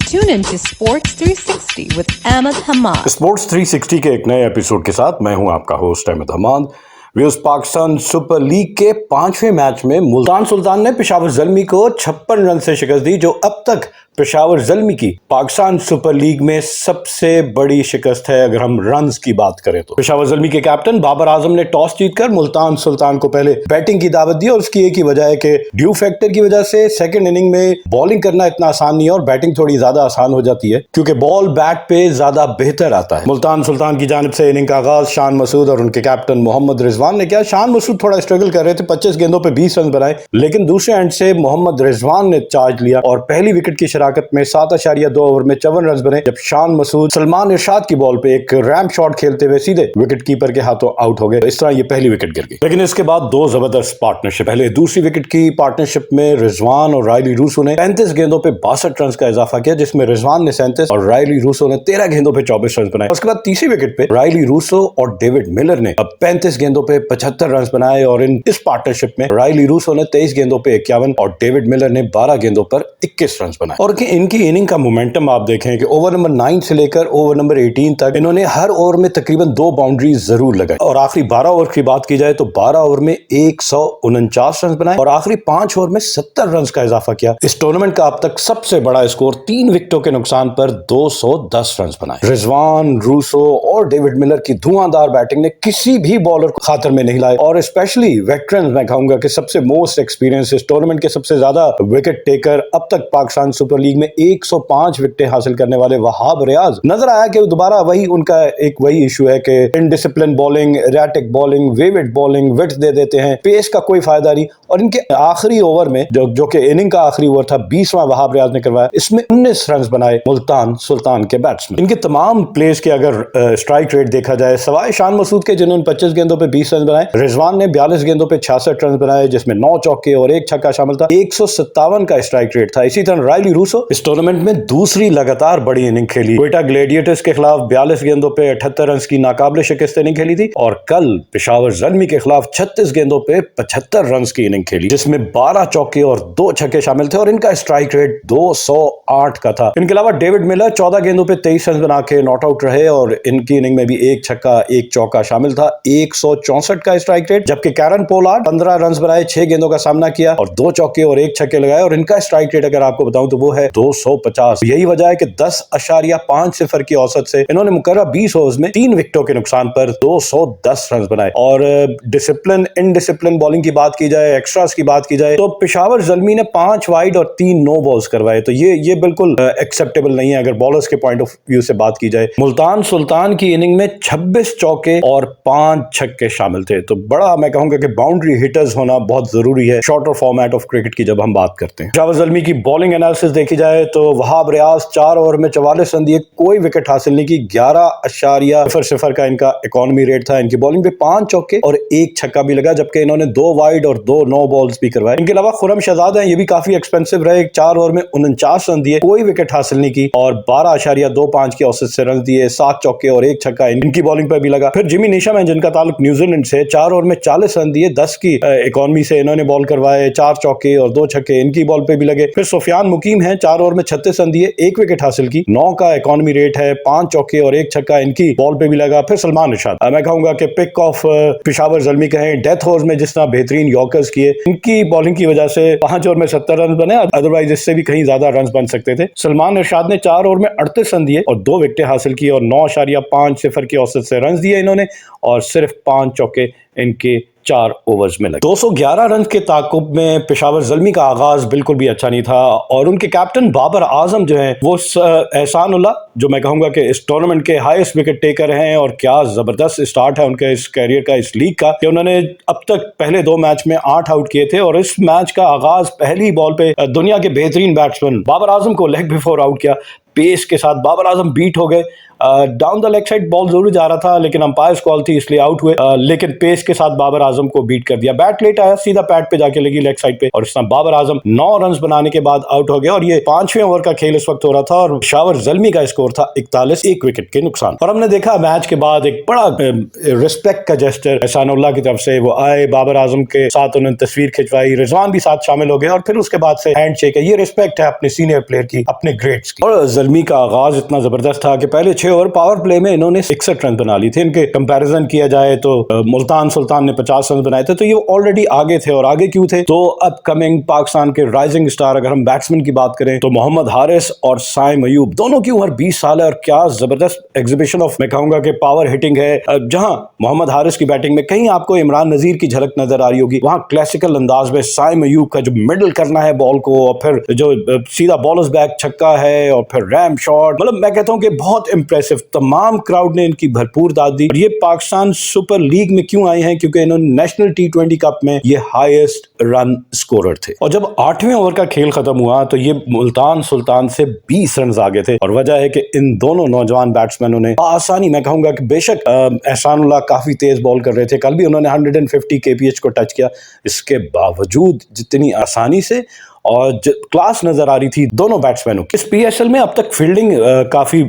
Tune in to Sports 360 with Ahmed Hamad. Sports 360 के एक नए एपिसोड के साथ मैं हूं आपका host Ahmed Hammad. Viewers, Pakistan super league के 5वें मैच में मुल्तान सुल्तान ने पेशावर ज़ल्मी को 56 रन से शिकस्त दी, जो अब तक पेशावर ज़ल्मी की पाकिस्तान सुपर लीग में सबसे बड़ी शिकस्त है अगर हम रन्स की बात करें तो। पेशावर ज़ल्मी के कैप्टन बाबर आजम ने टॉस जीतकर मुल्तान सुल्तान को पहले बैटिंग की दावत दी और उसकी एक ही वजह है कि ड्यू फैक्टर की वजह से सेकंड इनिंग में बॉलिंग करना इतना आसान नहीं है और बैटिंग थोड़ी ज्यादा आसान हो जाती है क्योंकि बॉल बैट पे ज्यादा बेहतर आता है। मुल्तान सुल्तान की जानिब से इनिंग का आगाज शान मसूद और उनके कैप्टन मोहम्मद रिजवान ने किया। शान मसूद थोड़ा स्ट्रगल कर रहे थे, 25 गेंदों पे 20 रन बनाए, लेकिन दूसरे एंड से मोहम्मद रिजवान ने चार्ज लिया और पहली विकेट की शराकत में 7.2 ओवर में 54 रन बने, जब शान मसूद सलमान इरशाद की बॉल पे एक रैम्प शॉट खेलते हुए सीधे विकेट कीपर के हाथों आउट हो गए। इस तरह ये पहली विकेट गिर गई। लेकिन इसके बाद दो जबरदस्त पार्टनरशिप, पहले दूसरी विकेट की पार्टनरशिप में रिजवान और रायली रूसो ने 35 गेंदों पे 62 रन का इजाफा किया, जिसमें रिजवान ने 37 और रायली रूसो ने 13 गेंदों पे 24 रन बनाए। उसके बाद तीसरी विकेट पे रायली रूसो और डेविड मिलर ने 35 गेंदों पे 75 रन बनाए और इस पार्टनरशिप में रायली रूसो ने 23 गेंदों पे 51 और डेविड मिलर ने 12 गेंदों पर 21 रन बनाए। और इनकी इनिंग का मोमेंटम आप देखें कि ओवर नंबर 9 से लेकर ओवर नंबर 18 तक इन्होंने हर ओवर में तकरीबन 2 बाउंड्रीज जरूर लगाई और आखिरी 12 ओवर की बात की जाए तो 12 ओवर में 149 रन बनाए और आखिरी 5 ओवर में 70 रन का इजाफा किया। इस टूर्नामेंट का अब तक सबसे बड़ा स्कोर 3 विकेटों के नुकसान पर 210 रन बनाए। रिजवान, रूसो और डेविड मिलर की धुआंधार बैटिंग ने किसी भी बॉलर को खातर में नहीं लाए और स्पेशली वेटरन मैं कहूंगा कि सबसे मोस्ट एक्सपीरियंस इस टूर्नामेंट के सबसे ज्यादा विकेट टेकर अब तक पाकिस्तान सुपर लीग में 105 विकेटें हासिल करने वाले वहाब रियाज नजर आया कि दोबारा वही इशू है कि indiscipline bowling, erratic bowling, wayward bowling, width दे देते हैं, पेस का कोई फायदा नहीं। और इनके आखिरी ओवर में जो कि इनिंग का आखिरी ओवर था 20वां वहाब रियाज ने करवाया, इसमें 19 रन बनाए मुल्तान सुल्तान के बैट्समैन। इनके तमाम प्लेस के अगर स्ट्राइक रेट देखा जाए, सवाए शान मसूद के जिन्होंने 25 गेंदों पे 20 रन बनाए, रिजवान ने 42 गेंदों पे 66 रन बनाए, जिसमें 9 चौके और 1 छक्का शामिल था। 157 का स्ट्राइक रेट था। इसी तरह रायली रूसो इस टूर्नामेंट में दूसरी लगातार बड़ी इनिंग खेली। क्वेटा ग्लेडिएटर्स के खिलाफ 42 गेंदों पे 78 रन की नाकाबिले शिकस्त इनिंग खेली थी और कल पेशावर ज़ल्मी के खिलाफ 36 गेंदों पे 75 रन की इनिंग खेली, जिसमें 12 चौके और 2 छक्के शामिल थे और इनका स्ट्राइक रेट 208 का था। इनके अलावा डेविड मिलर 14 गेंदों पे 23 रन बना के नॉट आउट रहे और इनकी इनिंग में भी 1 छक्का 1 चौका शामिल था। 164 का स्ट्राइक रेट, जबकि कैरन पोलार्ड 15 रन बनाए, 6 गेंदों का सामना किया और 2 चौके और 1 छक्के लगाए और इनका स्ट्राइक रेट अगर आपको बताऊं तो वो है 250। यही वजह है कि 10.50 की औसत से इन्होंने मुकर्रर 20 ओवर्स में 3 विकेटों के नुकसान पर 210 रन बनाए। और डिसिप्लिन इनडिसिप्लिन बॉलिंग की बात की जाए, एक्स्ट्रास की बात की जाए तो पेशावर ज़ल्मी ने 5 वाइड और 3 नो बॉल्स करवाए, तो ये बिल्कुल एक्सेप्टेबल नहीं है अगर बॉलर्स के पॉइंट ऑफ व्यू से बात की जाए। मुल्तान सुल्तान की इनिंग में 26 चौके और 5 छक्के शामिल थे, तो बड़ा मैं कहूंगा कि बाउंड्री हिटर्स होना बहुत जरूरी है शॉर्टर फॉर्मेट ऑफ क्रिकेट की जब हम बात करते हैं। पेशावर ज़ल्मी की बॉलिंग एनालिसिस देखी जाए तो वहाब रियाज 4 ओवर में 44 रन दिए, कोई विकेट हासिल नहीं की, 11.00 का इनका इकोनॉमी रेट था। इनकी बॉलिंग पे 5 चौके और 1 छक्का भी लगा, जबकि इन्होंने 2 वाइड और 2 नो बॉल्स भी करवाए। इनके अलावा खुरम शहजाद हैं, ये भी काफी एक्सपेंसिव रहे, 4 ओवर में 49 रन दिए, कोई विकेट हासिल नहीं की और 12.25 की औसत से रन दिए, 7 चौके और 1 छक्का इनकी बॉलिंग पर भी लगा। फिर जिमी नीशम है जिनका ताल्लुक न्यूजीलैंड से, 4 ओवर में 40 रन दिए, 10 की इकोनॉमी से इन्होंने बॉल करवाए, 4 चौके और 2 छक्के इनकी बॉल पे भी लगे। फिर सुफियान मुकीम है, 4 ओवर में 36 रन दिए, 1 विकेट हासिल की, 9 का इकोनॉमी रेट है, 5 चौके और 1 छक्का इनकी बॉल पे भी लगा। फिर सलमान इरशाद, मैं कहूंगा कि पिक ऑफ पेशावर ज़ल्मी कहें, डेथ ओवर्स में जिस तरह बेहतरीन यॉर्कर्स किए, इनकी बॉलिंग की वजह से 5 ओवर में 70 रन बने, अदरवाइज इससे भी कहीं ज्यादा रन बन सकते थे। सलमान इरशाद ने 4 ओवर में 38 रन दिए और 2 विकेटें हासिल की और 9.50 की औसत से रन दिए इन्होंने और सिर्फ 5 चौके इनके 4 ओवर्स में लगे। 211 रन के ताकुब में पेशावर ज़ल्मी का आगाज बिल्कुल भी अच्छा नहीं था और उनके कैप्टन बाबर आजम जो है वो एहसान उल्लाह, जो मैं कहूंगा कि इस टूर्नामेंट के हाईएस्ट विकेट टेकर हैं और क्या जबरदस्त स्टार्ट है उनके इस कैरियर का, इस लीग का, कि उन्होंने अब तक पहले 2 मैच में 8 आउट किए थे और इस मैच का आगाज पहली बॉल पे दुनिया के बेहतरीन बैट्समैन बाबर आजम को लेग बिफोर आउट किया। पेस के साथ बाबर आजम बीट हो गए, down the leg side ball जरूर जा रहा था लेकिन अंपायर्स कॉल थी इसलिए आउट हुए, लेकिन पेस के साथ बाबर आजम को बीट कर दिया। बैट लेट आया, सीधा पैड पे जाके लगी लेग साइड पे और इस तरह बाबर आजम 9 रन बनाने के बाद आउट हो गया और ये 5वें ओवर का खेल इस वक्त हो रहा था और पेशावर ज़ल्मी का स्कोर स्कोर था 41, 1 विकेट के नुकसान। और हमने देखा मैच के बाद एक बड़ा रिस्पेक्ट का जेस्चर एहसानुल्लाह की तरफ से, वो आए, बाबर आजम के साथ उन्होंने तस्वीर खिंचवाई, रिजवान भी साथ शामिल हो गए और फिर उसके बाद से हैंड शेक है। ये रिस्पेक्ट है अपने सीनियर प्लेयर की, अपने ग्रेट्स की। और ज़ल्मी का आगाज इतना जबरदस्त था कि पहले 6 ओवर पावर प्ले में इन्होंने 61 रन बना ली थे। इनके कंपैरिजन किया जाए तो मुल्तान सुल्तान ने 50 रन बनाए थे, तो ये ऑलरेडी आगे थे। और आगे क्यों थे? तो अपकमिंग पाकिस्तान के राइजिंग स्टार अगर हम बैट्समैन की बात करें तो मोहम्मद हारिस और साइम अयूब, दोनों की उम्र 20 साल है और क्या जबरदस्त एग्जीबिशन ऑफ, मैं कहूंगा कि पावर हिटिंग है। जहां मोहम्मद हारिस की बैटिंग में कहीं आपको इमरान नजीर की झलक नजर आ रही होगी, वहां क्लासिकल अंदाज में साइम अयूब का जो मिडल करना है बॉल को, और फिर जो सीधा बॉलर्स बैक छक्का है और फिर रैम शॉट, मतलब मैं कहता हूं कि बहुत इंप्रेसिव। तमाम क्राउड ने इनकी भरपूर दाद दी। और ये पाकिस्तान सुपर लीग में क्यों आए हैं? क्योंकि इन्होंने नेशनल T20 कप में ये हाईएस्ट रन स्कोरर थे। और जब 8वें ओवर का खेल खत्म हुआ तो ये मुल्तान सुल्तान से 20 रन आगे थे। और वजह है कि इन दोनों नौजवान बैट्समैनों ने आसानी, मैं कहूंगा कि बेशक एहसानुल्लाह काफी तेज बॉल कर रहे थे, कल भी उन्होंने 150 kph को टच किया, इसके बावजूद जितनी आसानी से और क्लास नजर आ रही थी दोनों बैट्समैनों की। इस PSL में अब तक फील्डिंग काफी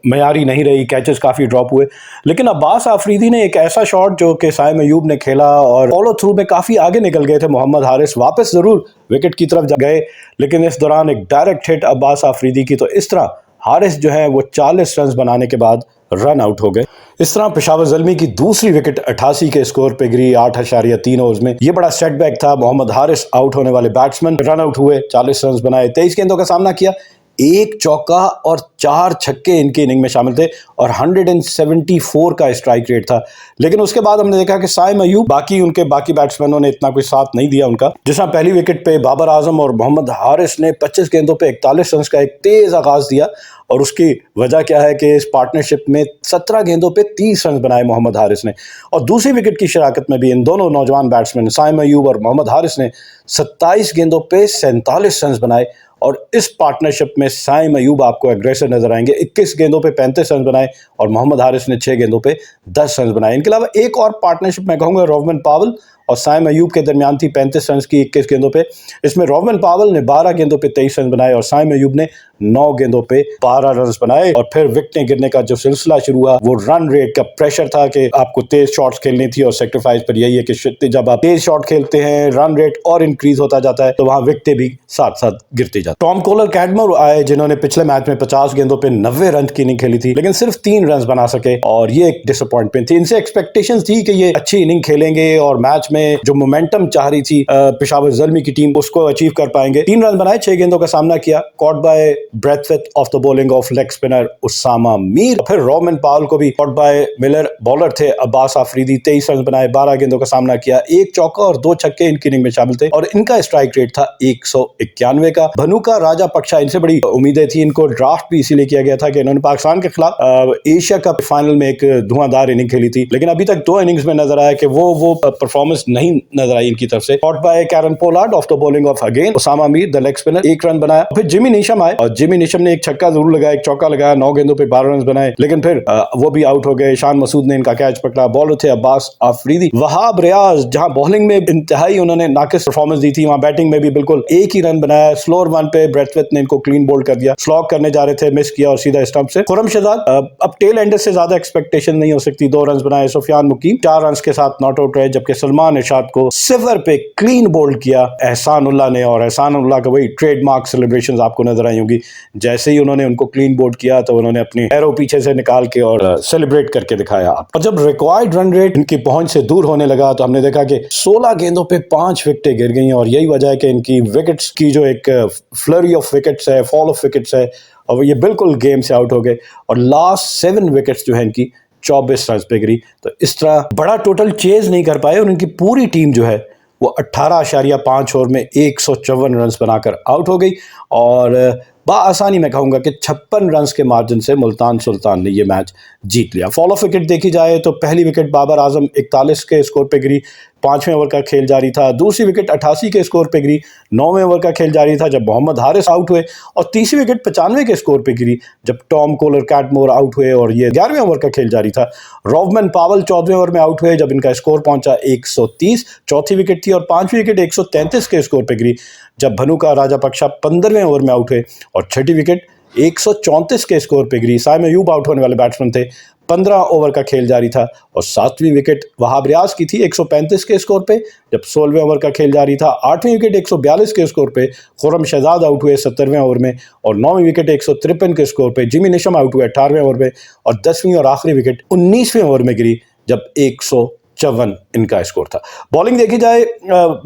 मयारी नहीं रही, कैचेस काफी ड्रॉप हुए, लेकिन अब्बास आफरीदी ने एक ऐसा शॉट जो कि साइम अयूब ने खेला और फॉलो थ्रू में काफी आगे निकल गए थे मोहम्मद हारिस, वापस जरूर विकेट की तरफ गए, लेकिन इस दौरान एक डायरेक्ट हिट अब्बास आफरीदी की, तो इस तरह हारिस जो है वो 40 रन बनाने के बाद रन आउट हो गए। इस तरह पेशावर ज़ल्मी की दूसरी विकेट 88 के स्कोर पे गिरी 8.3 ओवर्स में। ये बड़ा सेटबैक था। मोहम्मद हारिस आउट होने वाले बैट्समैन रन आउट हुए, 40 रन बनाए, 23 गेंदों का सामना किया, 1 चौका और 4 छक्के इनकी इनिंग में शामिल थे और 174 का स्ट्राइक रेट था। लेकिन उसके बाद हमने देखा कि साइम अयूब, बाकी बैट्समैनों ने इतना कोई साथ नहीं दिया उनका। जिस तरह पहली विकेट पे बाबर आजम और मोहम्मद हारिस ने 25 गेंदों पे 41 रन का एक तेज आगाज दिया, और उसकी वजह क्या है कि इस पार्टनरशिप में 17 गेंदों पे 30 रन बनाए मोहम्मद हारिस ने। और दूसरी विकेट की शराकत में भी इन दोनों नौजवान बैट्समैन साइम अयूब और मोहम्मद हारिस ने 27 गेंदों पे 47 रन बनाए। और इस पार्टनरशिप में साइम अयूब आपको एग्रेसिव नजर आएंगे, 21 गेंदों पे 35 रन बनाए और मोहम्मद हारिस ने 6 गेंदों पे 10 रन बनाए। इनके अलावा एक और पार्टनरशिप मैं कहूँगा रोवमन पावल और साइम अयूब के दरमियान थी, 35 रन की 21 गेंदों पे। इसमें रोवमन पावल ने 12 गेंदों पे 23 रन बनाए और साइम अयूब ने 9 गेंदों पे 12 रन बनाए। और फिर विकेटें गिरने का जो सिलसिला शुरू हुआ, वो रन रेट का प्रेशर था कि आपको तेज शॉट्स खेलनी थी, और सेक्रीफाइस पर यही है कि जब आप तेज शॉट खेलते हैं रन रेट और इंक्रीज होता जाता है, तो वहां विकेटें भी साथ साथ गिरती जाती। टॉम कोलर कैडमोर आए जिन्होंने पिछले मैच में 50 गेंदों पे 90 रन की इनिंग खेली थी, लेकिन सिर्फ 3 रन बना सके, और ये एक डिसअपॉइंटमेंट थी। इनसे एक्सपेक्टेशंस थी कि ये अच्छी इनिंग खेलेंगे और मैच में जो मोमेंटम चाह रही थी पेशावर ज़ल्मी की टीम, उसको अचीव कर पाएंगे। 3 रन बनाए, 6 गेंदों का सामना किया, caught by Brathwaite off the bowling of leg spinner Usama Mir. फिर रोवमन पावल को भी कॉट बाय मिलर, बॉलर थे अब्बास आफरीदी, 23 रन बनाए, 12 गेंदों का सामना किया, 1 चौका और 2 छक्के इनकी इनिंग में शामिल थे, और इनका स्ट्राइक रेट था 191 का। भनुका राजापक्षा, इनसे बड़ी उम्मीदें थी, इनको ड्राफ्ट भी इसीलिए किया गया था कि इन्होंने पाकिस्तान के खिलाफ एशिया कप फाइनल में एक धुआंधार इनिंग खेली थी, लेकिन अभी तक 2 इनिंग्स में नजर आया कि वो परफॉर्मेंस नहीं नजर आई इनकी तरफ से। Caught by Kieron Pollard off the bowling of again Usama Mir the leg spinner, 1 run बनाया। फिर जिमी नीशम आए और जिमी नीशम ने 1 छक्का जरूर लगाया, 1 चौका लगाया, 9 गेंदों पे 12 रन बनाए, लेकिन फिर वो भी आउट हो गए। शान मसूद ने इनका कैच पकड़ा। बॉलर थे अब्बास आफरीदी। वहाब रियाज, जहां बॉलिंग में इंतहाई उन्होंने नाकिस परफॉर्मेंस दी थी, वहां बैटिंग में भी बिल्कुल 1 ही रन बनाया। स्लोअर 1 पे ब्रेथवेट ने इनको क्लीन बोल्ड कर दिया, स्लॉग करने जा रहे थे, मिस किया और सीधा स्टंप से। खुरम शहजाद, अब टेल एंडर से ज्यादा एक्सपेक्टेशन नहीं हो सकती, 2 रन बनाए। सुफियान मुकीम 4 रन के साथ नॉट आउट रहे, जबकि सलमान इरशाद को सिवर पे क्लीन बोल्ड किया एहसानुल्लाह ने, और एहसानुल्लाह का वही ट्रेडमार्क सेलिब्रेशंस आपको नजर आई होंगी। जैसे ही उन्होंने उनको क्लीन बोल्ड किया तो उन्होंने अपनी एरो पीछे से निकाल के और सेलिब्रेट करके दिखाया। और जब रिक्वायर्ड रन रेट इनकी पहुंच से दूर होने लगा तो हमने देखा कि 16 गेंदों पे 5 विकेटें गिर गई, और यही वजह है कि इनकी विकेट्स की जो एक फ्लरी ऑफ विकेट्स है, फॉल ऑफ विकेट्स है, और ये बिल्कुल गेम से आउट हो गए। और लास्ट 7 विकेट्स जो है इनकी 24 रन पे गिरी। तो इस तरह बड़ा टोटल चेज नहीं कर पाए, और इनकी पूरी टीम जो है वो 18.5 ओवर में 154 रन बनाकर आउट हो गई, और बआसानी मैं कहूँगा कि 56 रन के मार्जिन से मुल्तान सुल्तान ने ये मैच जीत लिया। फॉल ऑफ विकेट देखी जाए तो पहली विकेट बाबर आजम 41 के स्कोर पे गिरी, 5वें ओवर का खेल जारी था। दूसरी विकेट 88 के स्कोर पे गिरी, 9वें ओवर का खेल जारी था जब मोहम्मद हारिस आउट हुए, और तीसरी विकेट 95 के स्कोर पे गिरी जब टॉम कोलर कैटमोर आउट हुए, और ये 11वें ओवर का खेल जारी था। रोवमन पावल 14वें ओवर में आउट हुए जब इनका स्कोर पहुंचा 130, चौथी विकेट थी, और 5वीं विकेट 133 के स्कोर पे गिरी जब भनुका राजापक्षा 15वें ओवर में आउट हुए, और छठी विकेट 134 के स्कोर पे गिरी। साइम अयूब आउट होने वाले बैट्समैन थे। 15 ओवर का खेल जारी था और 7वीं विकेट वहाब रियाज की थी 135 के स्कोर पे, जब 16वें ओवर का खेल जारी था। 8वीं विकेट 142 के स्कोर पे खुर्रम शहजाद आउट हुए 70वें ओवर में, और 9वीं विकेट 153 के स्कोर पे जिमी निशम आउट हुए 18वें ओवर में, और 10वीं और आखिरी विकेट 19वें ओवर में गिरी जब 154 इनका स्कोर था। बॉलिंग देखी जाए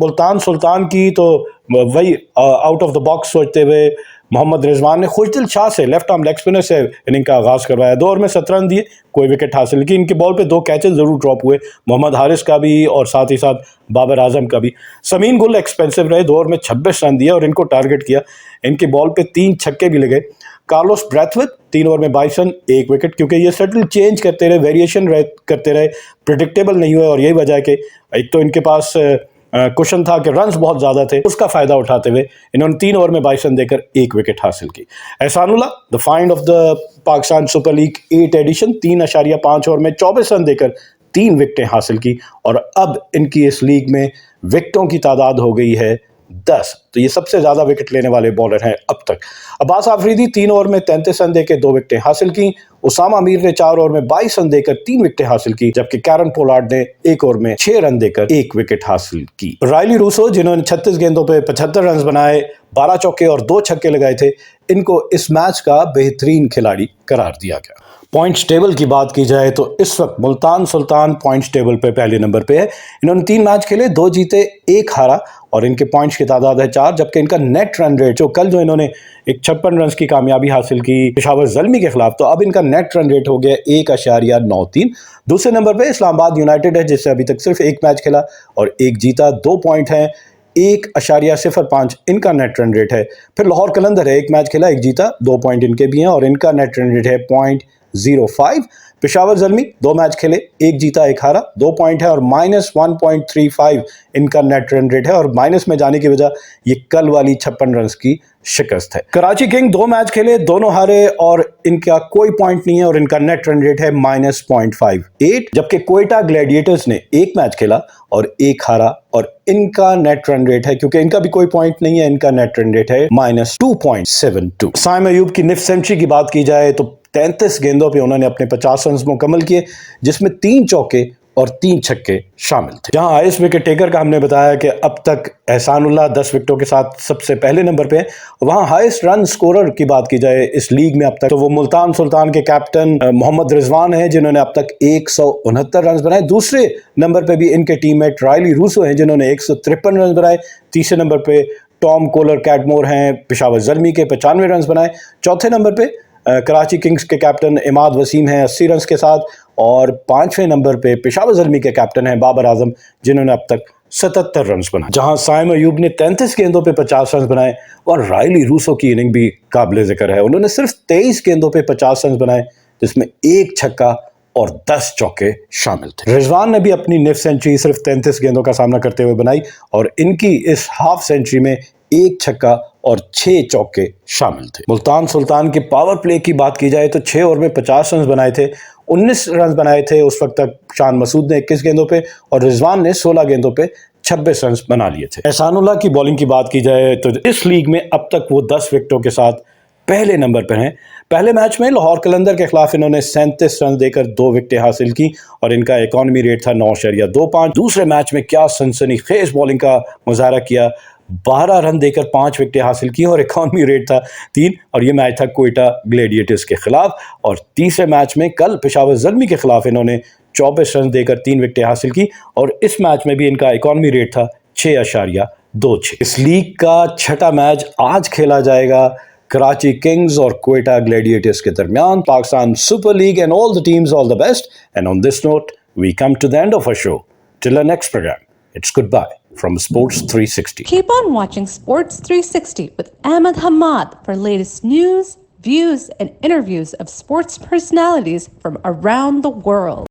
मुल्तान सुल्तान की तो वही आउट ऑफ द बॉक्स सोचते हुए मोहम्मद रिजवान ने खुशदिल शाह से लेफ्ट आर्म लेग स्पिनर से इनिंग का आगाज़ करवाया। 2 ओवर में 17 रन दिए, कोई विकेट हासिल की। इनके बॉल पे 2 कैचेस ज़रूर ड्रॉप हुए, मोहम्मद हारिस का भी और साथ ही साथ बाबर आजम का भी। समीन गुल एक्सपेंसिव रहे, 2 ओवर में 26 रन दिए और इनको टारगेट किया। इनके बॉल पे 3 छक्के भी लगे। कार्लोस ब्रैथवेट 3 ओवर में 22 रन, 1 विकेट, क्योंकि ये सटल चेंज करते रहे, वेरिएशन करते रहे, प्रिडिक्टेबल नहीं हुए, और यही वजह है कि एक तो इनके पास क्वेश्चन था कि रन्स बहुत ज़्यादा थे, उसका फ़ायदा उठाते हुए इन्होंने 3 ओवर में 22 रन देकर 1 विकेट हासिल की। Ihsanullah the find of the Pakistan super league 8 edition 3.5 over में 24 रन देकर 3 विकेटें हासिल की, और अब इनकी इस लीग में विकेटों की तादाद हो गई है 10। तो ये सबसे ज़्यादा विकेट लेने वाले बॉलर हैं अब तक। अब्बास आफरीदी 3 ओवर में 33 रन देकर 2 विकेटें हासिल की। उसामा मीर ने 4 ओवर में 22 रन देकर 3 विकेटें हासिल की, जबकि कैरन पोलार्ड ने 1 ओवर में 6 रन देकर 1 विकेट हासिल की। रायली रूसो जिन्होंने 36 गेंदों पे 75 रन बनाए, 12 चौके और 2 छक्के लगाए थे, इनको इस मैच का बेहतरीन खिलाड़ी करार दिया गया। पॉइंट्स टेबल की बात की जाए तो इस वक्त मुल्तान सुल्तान पॉइंट्स टेबल पे पहले नंबर पे है। इन्होंने 3 मैच खेले, 2 जीते 1 हारा, और इनके पॉइंट्स की तादाद है 4, जबकि इनका नेट रन रेट कल इन्होंने एक 56 रन की कामयाबी हासिल की पेशावर ज़ल्मी के खिलाफ, तो अब इनका नेट रन रेट हो गया 1.93। दूसरे नंबर पे इस्लामाबाद यूनाइटेड है, जिससे अभी तक सिर्फ 1 मैच खेला और 1 जीता, 2 पॉइंट हैं, 1.05 इनका नेट रन रेट है। फिर लाहौर कलंदर है, 1 मैच खेला 1 जीता, 2 पॉइंट इनके भी हैं और इनका नेट रन रेट है 0.05। पेशावर ज़ल्मी 2 मैच खेले, 1 जीता 1 हारा, 2 पॉइंट है और -1.35 इनका नेट रन रेट है, और माइनस में जाने की वजह ये कल वाली 56 रन की शिकस्त है। कराची किंग 2 मैच खेले, दोनों हारे और इनका कोई पॉइंट नहीं है और इनका नेट रन रेट है -0.58, जबकि कोयटा ग्लैडिएटर्स ने 1 मैच खेला और 1 हारा और इनका नेट रन रेट है, क्योंकि इनका भी कोई पॉइंट नहीं है, इनका नेट रन रेट है -2.72। साइम अयूब की निफ सेंचुरी की बात की जाए तो 33 गेंदों पे उन्होंने अपने 50 रन मुकम्मल किए, जिसमें 3 चौके और 3 छक्के शामिल थे। जहां हाईएस्ट विकेट टेकर का हमने बताया कि अब तक एहसानुल्लाह 10 विकेटों के साथ सबसे पहले नंबर पे, वहां हाईएस्ट रन स्कोरर की बात की जाए इस लीग में अब तक, तो वो मुल्तान सुल्तान के कैप्टन मोहम्मद रिजवान हैं, जिन्होंने अब तक 169 रन बनाए। दूसरे नंबर पे भी इनके टीममेट रायली रूसो हैं, जिन्होंने 153 रन बनाए। तीसरे नंबर पे टॉम कोलर कैटमोर हैं पेशावर ज़ल्मी के, 95 रन बनाए। चौथे नंबर पे कराची किंग्स के कैप्टन इमाद वसीम हैं 80 रन के साथ, और 5वें नंबर पे पेशावर ज़ल्मी के कैप्टन हैं बाबर आजम, जिन्होंने अब तक 77 रन बनाए। जहां साइम अयूब ने 33 गेंदों पे 50 रन बनाए, और रायली रूसो की इनिंग भी काबिल ज़िक्र है। उन्होंने सिर्फ 23 गेंदों पे 50 रन बनाए, जिसमें 1 छक्का और 10 चौके शामिल थे। रिजवान ने भी अपनी निफ सेंचुरी सिर्फ 33 गेंदों का सामना करते हुए बनाई, और इनकी इस हाफ सेंचुरी में 1 छक्का और 6 चौके शामिल थे। मुल्तान सुल्तान के पावर प्ले की बात की जाए तो 6 ओवर में 50 रन बनाए थे, 19 रन बनाए थे उस वक्त तक शान मसूद ने 21 गेंदों पे, और रिजवान ने 16 गेंदों पे 26 रन बना लिए थे। एहसानुल्लाह की बॉलिंग की बात की जाए तो इस लीग में अब तक वो 10 विकेटों के साथ पहले नंबर पर हैं। पहले मैच में लाहौर कलंदर के खिलाफ इन्होंने 37 रन देकर 2 विकेटें हासिल की, और इनका इकॉनमी रेट था 9.25। दूसरे मैच में क्या सनसनीखेज बॉलिंग का मुजाहरा किया, 12 रन देकर 5 विकेटें हासिल की और इकॉनमी रेट था 3, और ये मैच था कोयटा ग्लैडिएटर्स के खिलाफ। और तीसरे मैच में कल पेशावर ज़ल्मी के खिलाफ इन्होंने 24 रन देकर 3 विकेटें हासिल की, और इस मैच में भी इनका इकॉनमी रेट था 6.26। इस लीग का 6ठा मैच आज खेला जाएगा कराची किंग्स और कोयटा ग्लैडिएटर्स के दरमियान। Pakistan super league and all the teams all the best, and on this note we come to the end of our show. Till the next programme, it's goodbye from Sports 360. Keep on watching Sports 360 with Ahmed Hamad for latest news, views, and interviews of sports personalities from around the world.